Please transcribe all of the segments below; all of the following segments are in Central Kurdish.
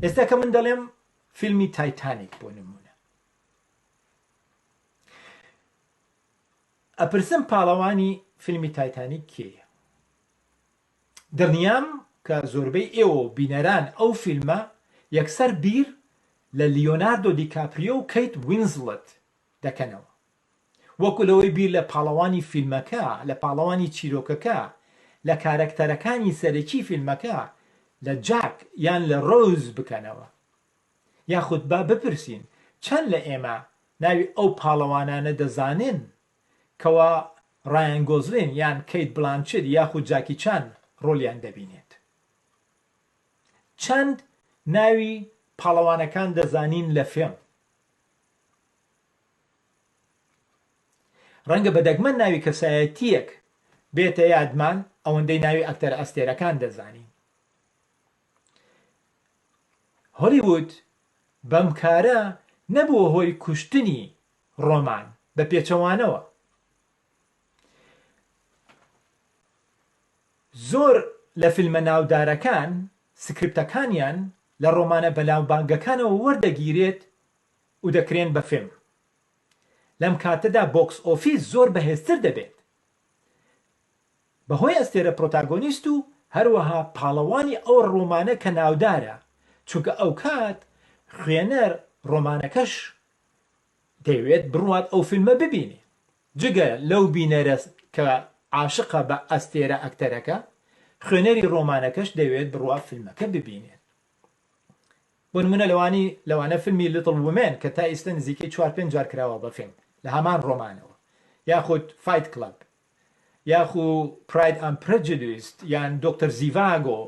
ئێستا کە من دەڵێم فیلمی تایتانیک بۆ نمونە، ئەپرسم پاڵەوانی فیلمی تایتانیک کێیە؟ دڵنیام کە زۆربەی ئێوە بینەران ئەو فیلمە یەکسەر بیر لە لیۆناردۆ دیکاپریۆ و کەیت وینزلت دەکەنەوە، وەکو لەوەی بیر لە پاڵەوانی فیلمەکە، لە پاڵەوانی چیرۆکەکە، لە کارەکتەرەکانی سەرەکی فیلمەکە، لە جاک یان لە ڕۆز بکەنەوە. یاخود با بپرسین چەند لە ئێمە ناوی ئەو پاڵەوانانە دەزانن کەوا ڕایان گۆزلین یان کەیت بلانچێت یاخود جاکی چان ڕۆلیان دەبینێت؟ چەند ناوی پاڵەوانەکان دەزانین لە فێڵم؟ ڕەنگە بەدەگمەن ناوی کەسایەتیەک بێتە یادمان ئەوەندەی ناوی ئەکتەرە ئەستێرەکان دەزانین. هۆلیوود بەم کارە نەبووە هۆی کوشتنی ڕۆمان بە پێچەوانەوە. زۆر لە فیلمە ناودارەکان سکرپتەکانیان لە ڕۆمانە بەناوبانگەکانەوە وەردەگیرێت و دەکرێن بە فیلم. لەم کاتەدا بۆکس ئۆفیس زۆر بەهێزتر دەبێت بەهۆی ئەستێرە پرۆتاگۆنیست و هەروەها پاڵەوانی ئەو ڕۆمانە کە ناودارە، چونکە ئەو کات خوێنەر ڕۆمانەکەش دەیەوێت بڕوات ئەو فیلمە ببینێ. جگە لەو بینەرە کە عاشقە بە ئەستێرە ئەکتەرەکە، خوێنەری ڕۆمانەکەش دەوێت بڕوا فیلمەکە ببینێت. بۆ نمونە لەوانە فیلمی لیتل وومێن کە تا ئێستا نزیکەی 4-5 جار کراوە بە فیلم لە هەمان ڕۆمانەوە، یاخود فایت کلەب، یاخود پراید ئەند پرەجودیس، یان دۆکتەر زیڤاگۆ،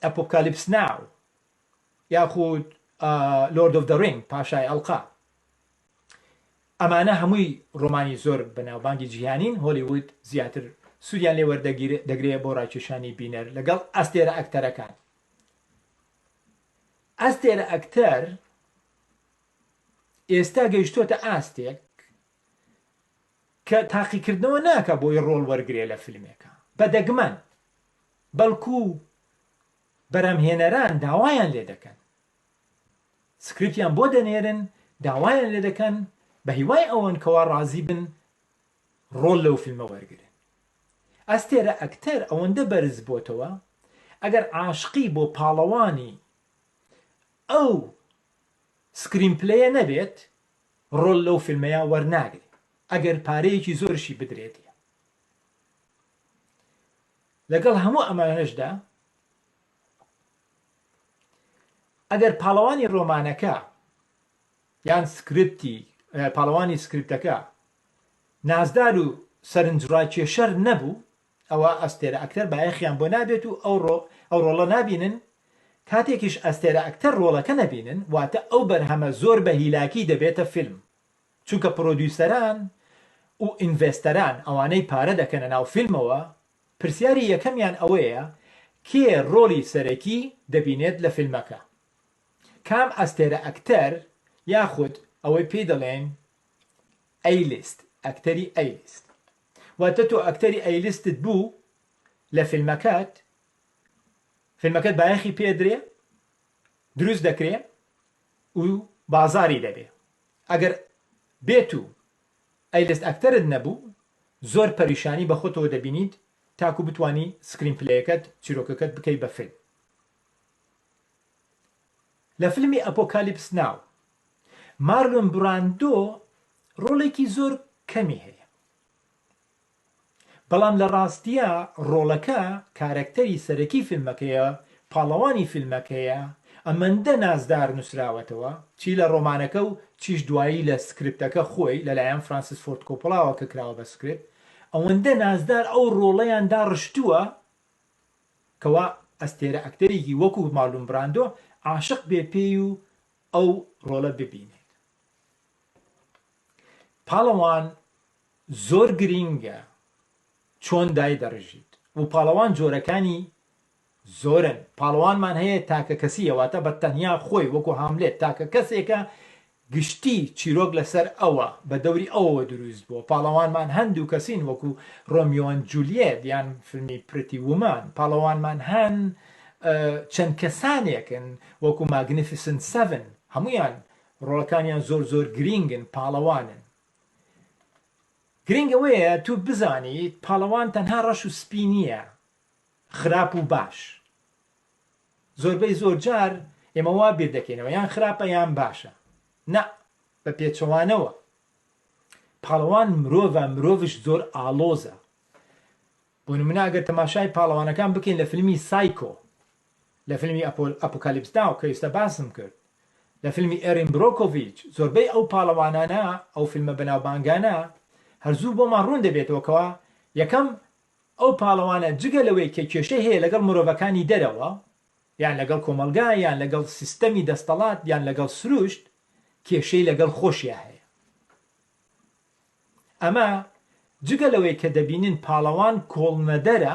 ئەپۆکالیپس ناو، یاخود لۆرد ئۆف دە ڕینگ، پاشای ئەڵقا. ئەمانە هەمووی ڕۆمانی زۆر بەناوبانگی جیهانین. هۆلیوود زیاتر سوودیان لێ وەردەگرێت بۆ ڕاکێشانی بینەر لەگەڵ ئەستێرە ئەکتەرەکان. ئەستێرە ئەکتەر ئێستا گەیشتۆتە ئاستێک کە تاقیکردنەوە ناکە بۆی ڕۆڵ وەرگرێ لە فیلمێکە، بەدەگمەن بەڵکو بەرەمهێنەران داوایان لێ دەکەن، سکرپتیان بۆ دەنێرن، داوایان لێ دەکەن بە هیوای ئەوەن کەوا ڕازی بن ڕۆڵ لەو فیلمە وەرگرن. ئەستێرە ئەکتەر ئەوەندە بەرز بۆتەوە ئەگەر عاشقی بۆ پاڵەوانی ئەو سکرینپلەیە نەبێت، ڕۆڵ لەو فیلمەیە وەرناگرێت ئەگەر پارەیەکی زۆرشی بدرێتە. لەگەڵ هەموو ئەمانەشدا ئەگەر پاڵەوانی ڕۆمانەکە یان پاڵەوانی سکرپتەکە نازدار و سەرنجڕاکێشەر نەبوو، ئەوە ئەستێرە ئەکتەر بایەخیان بۆ نابێت و ئەو ڕۆڵە نابینن. کاتێکیش ئەستێرە ئەکتەر ڕۆڵەکە نەبینن، واتە ئەو بەرهەمە زۆر بە هیلاکی دەبێتە فیلم، چونکە پرۆدیوسەران و ئینڤێستەران ئەوانەی پارە دەکەنە ناو فیلمەوە پرسیاری یەکەمیان ئەوەیە کێ ڕۆڵی سەرەکی دەبینێت لە فیلمەکە، کام ئەستێرە ئەکتەر یاخود ئەوەی پێی دەڵێن ئەیلیست، ئەکتەری ئەیلیست. واتە تۆ ئەکتەری ئەیلیستت بوو لە فیلمەکەت بایەخی پێدرێ، دروست دەکرێ و بازاری دەبێ. ئەگەر بێت و ئەیلیست ئەکتەرت نەبوو، زۆر پەریشانی بە خۆتەوە دەبینیت تاکو بتوانی سکرین پلەیەکەت چیرۆکەکەت بکەی بە فیلم. لە فیلمی ئەپۆکالیپس ناو مارلۆن براندۆ ڕۆڵێکی زۆر کەمی هەیە، بەڵام لە ڕاستیە ڕۆڵەکە کارەکتەری سەرەکی فیلمەکەیە، پاڵەوانی فیلمەکەیە، ئەمەندە نازدار نووسراوەتەوە، چی لە ڕۆمانەکە و چیش دوایی لە سکرپتەکە خۆی لەلایەن فرانسیس فۆرد کۆپۆلاوە کە کراوە بە سکرپت، ئەوەندە نازدار ئەو ڕۆڵەیاندا ڕشتووە کەوا ئەستێرە ئەکتەرێکی وەکو مارلۆن براندۆ عاشق بێ پێی و ئەو ڕۆڵە ببینێت. پاڵەوان زۆر گرینگە چۆن دای دەڕژیت و پاڵەوان جۆرەکانی زۆرن. پاڵەوانمان هەیە تاکە کەسیەواتە بە تەنیا خۆی وەکو هاملێت تاکە کەسێکە گشتی چیرۆک لەسەر ئەوە بە دەوری ئەوەوە دروست بووە. پاڵەوانمان هەندوو کەسین وەکو ڕۆمیۆ ئەند جولیێت یان فیلمی پرتی وومان. پاڵەوانمان هەن چەند کەسانێکن وەکو ماگنیفیسنت 7 هەمویان ڕۆڵەکانیان زۆر زۆر گرینگن پاڵەوانن. گرنگ ئەوەیە تو بزانیت پاڵەوان تەنها ڕەش و سپی نییە خراپ و باش. زۆربەی زۆر جار ئێمە وا بیر دەکەینەوە یان خراپە یان باشە. نە بە پێچەوانەوە پاڵەوان مرۆڤە، مرۆڤش زۆر ئاڵۆزە. بۆ نمونە ئەگەر تەماشای پاڵەوانەکان بکەین لە فیلمی سایکۆ، لە فیلمی ئەپۆکالیپس ناو کە ئێستا باسم کرد، لە فیلمی ئێرین برۆکۆڤیچ، زۆربەی ئەو پاڵەوانانە ئەو فیلمە بەناوبانگانە هەرزوو بۆمان ڕوون دەبێتەوەکەوە یەکەم ئەو پاڵەوانە جگە لەوەی کە کێشەی هەیە لەگەڵ مرۆڤەکانی دەرەوە یان لەگەڵ کۆمەلگا یان لەگەڵ سیستەمی دەستەڵات یان لەگەڵ سروشت، کێشەی لەگەڵ خۆشیە هەیە. ئەمە جگە لەوەی کە دەبینن پاڵەوان کۆڵنەدەرە،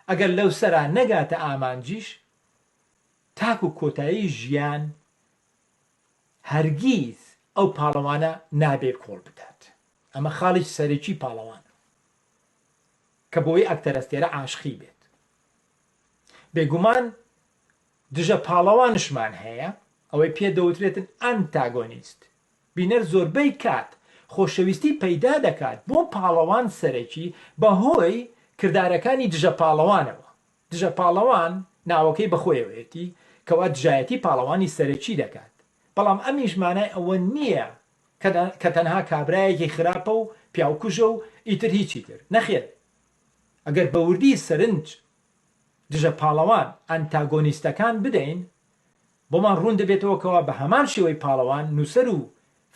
ئەگەر لەو سەرا نەگاتە ئامانجیش تاکو کۆتایی ژیان هەرگیز ئەو پاڵەوانە نابێت کۆڵ بدات. ئەمە خاڵی سەرەکی پاڵەوانە کە بۆی ئەکتەرەستێرە عاشقی بێت. بێگومان دژە پاڵەوانشمان هەیە ئەوەی پێ دەوترێتن ئەنتاگۆنیست. بینەر زۆربەی کات خۆشەویستی پەیدا دەکات بۆ پاڵەوان سەرەکی بەهۆی کردارەکانی دژە پاڵەوانەوە. دژە پاڵەوان ناوەکەی بەخۆیەوەیەتی کەوا دژایەتی پاڵەوانی سەرەکی دەکات. بەڵام ئەمیش مانای ئەوە نییە کە تەنها کابرایەکی خراپە و پیاوکوژە و ئیتر هیچی تر. نەخێر، ئەگەر بەوردی سەرنج دژە پاڵەوان ئەنتاگۆنیستەکان بدەین بۆمان ڕوون دەبێتەوەکەوە بە هەمان شێوەی پاڵەوان نووسەر و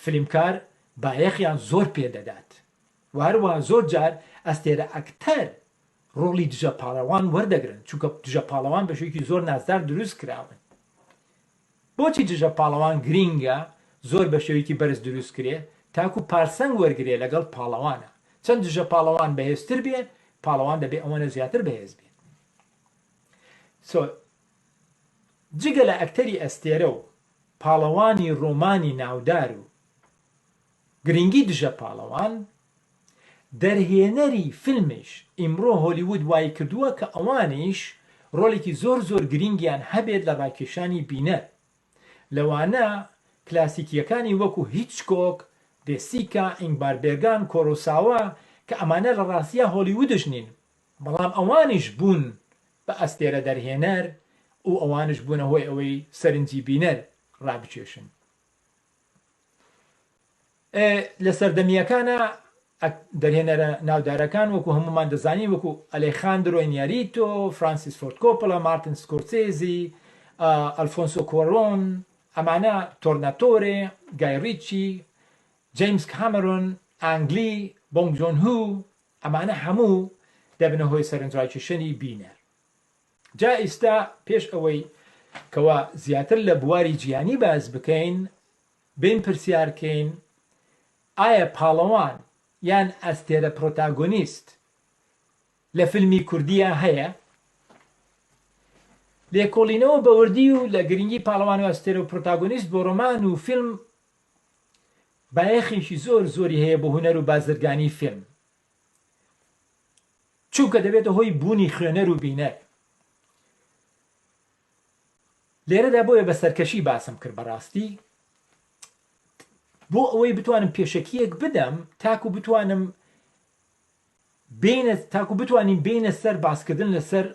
فیلمکار بایەخیان زۆر پێدەدات. وهروە زۆر جار ئەستێرە ئەکتەر ڕۆڵی دژە پاڵەوان وەردەگرن چونکە دژە پاڵەوان بە شێوەیەکی زۆر نازدار دروست کراون. بۆچی دژە پاڵەوان گرینگە زۆر بە شێوەیەکی بەرز دروست کرێ تاکو پارسەنگ وەرگێ لەگەڵ پاڵەوانە. چەند دژە پاڵەوان بەهێزتر بێت پاڵەوان دەبێ ئەوەنە زیاتر بەهێز بێت. جگە لە ئەکتەری ئەستێرە و پاڵەوانی ڕۆمانی ناودار و گرنگی دژە پاڵەوان، دەرهێنەری فیلمش ئیمڕۆ هۆلیوود وای کردووە کە ئەوانیش ڕۆڵێکی زۆر زۆر گرنگیان هەبێت لە ڕاکێشانی بینەر. لەوانە کلاسیکیەکانی وەکو هیچکۆک، دێسیکا، ئینگمار بێرگان، کۆرۆساوا کە ئەمانە لە ڕاستیە هۆلیوودش نین، بەڵام ئەوانیش بوون بە ئەستێرە دەرهێنەر و ئەوانش بوونە هۆی ئەوەی سەرنجی بینەر ڕابچێشن. لە سەردەمیەکانە دەرهێنەرە ناودارەکان وەکو هەمومان دەزانین وەکو ئەلێخاندرۆ ئینیاریتۆ، فرانسیس فۆرد کۆپۆلا، مارتین سکۆرسێزی، ئەلفۆنسۆ کۆڕۆن، ئەمانە تۆرناتۆرێ، گای ریچی، جەیمس کامەرۆن، ئانگلی، بۆنگ جۆن هو، ئەمانە هەموو دەبنە هۆی سەرنجڕاکێشەنی بینەر. جا ئێستا پێش ئەوەی کەوا زیاتر لە بواری جیهانی باز بکەین بین پرسیارکەین ئایا پاڵەوان یان ئەستێرە پرۆتاگۆنیست لە فیلمی کوردیە هەیە؟ لێکۆڵینەوە بەوردی و لە گرنگی پاڵەوان و ئەستێرە و پرۆتاگۆنیست بۆ ڕۆمان و فیلم بایەخێکی زۆر زۆری هەیە بۆ هونەر و بازرگانی فیلم، چونکە دەبێتە هۆی بوونی خوێنەر و بینەر. لێرەدا بۆیە بە سەرکەشی باسم کرد بەڕاستی بۆ ئەوەی بتوانم پێشەکیەک بدەم تاکو بتوانین بینە سەر باسکردن لەسەر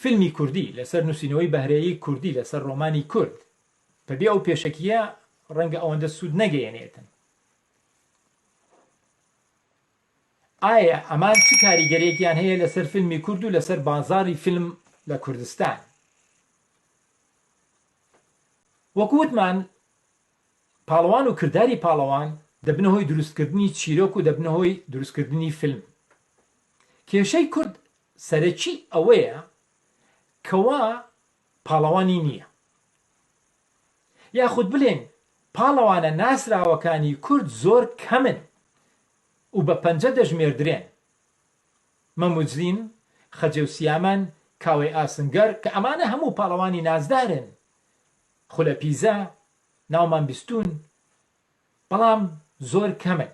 فیلمی کوردی، لەسەر نووسینەوەی بەهرەیەی کوردی، لەسەر ڕۆمانی کورد. بەبێ ئەو پێشەکیە ڕەنگە ئەوەندە سوود نەگەیەنێتن. ئایا ئەمان چ کاریگەرێکیان هەیە لەسەر فیلمی کورد و لەسەر بازاری فیلم لە کوردستان؟ وەکووتمان پاڵەوان و کردداری پاڵەوان دەبنە هۆی دروستکردنی چیرۆک و دەبنە هۆی دروستکردنی فیلم. کێشەی کورد سەرەکی ئەوەیە کەوا پاڵەوانی نییە، یاخود بڵێن پاڵەوانە ناسراوەکانی کورد زۆر کەمن و بە پەنجە دەژمێردرێن. مەموجدین، خەجە و سیامان، کاوەی ئاسنگەر کە ئەمانە هەموو پاڵەوانی نازدارن، خولە پیزە، ناومان بیستون، بەڵام زۆر کەمن.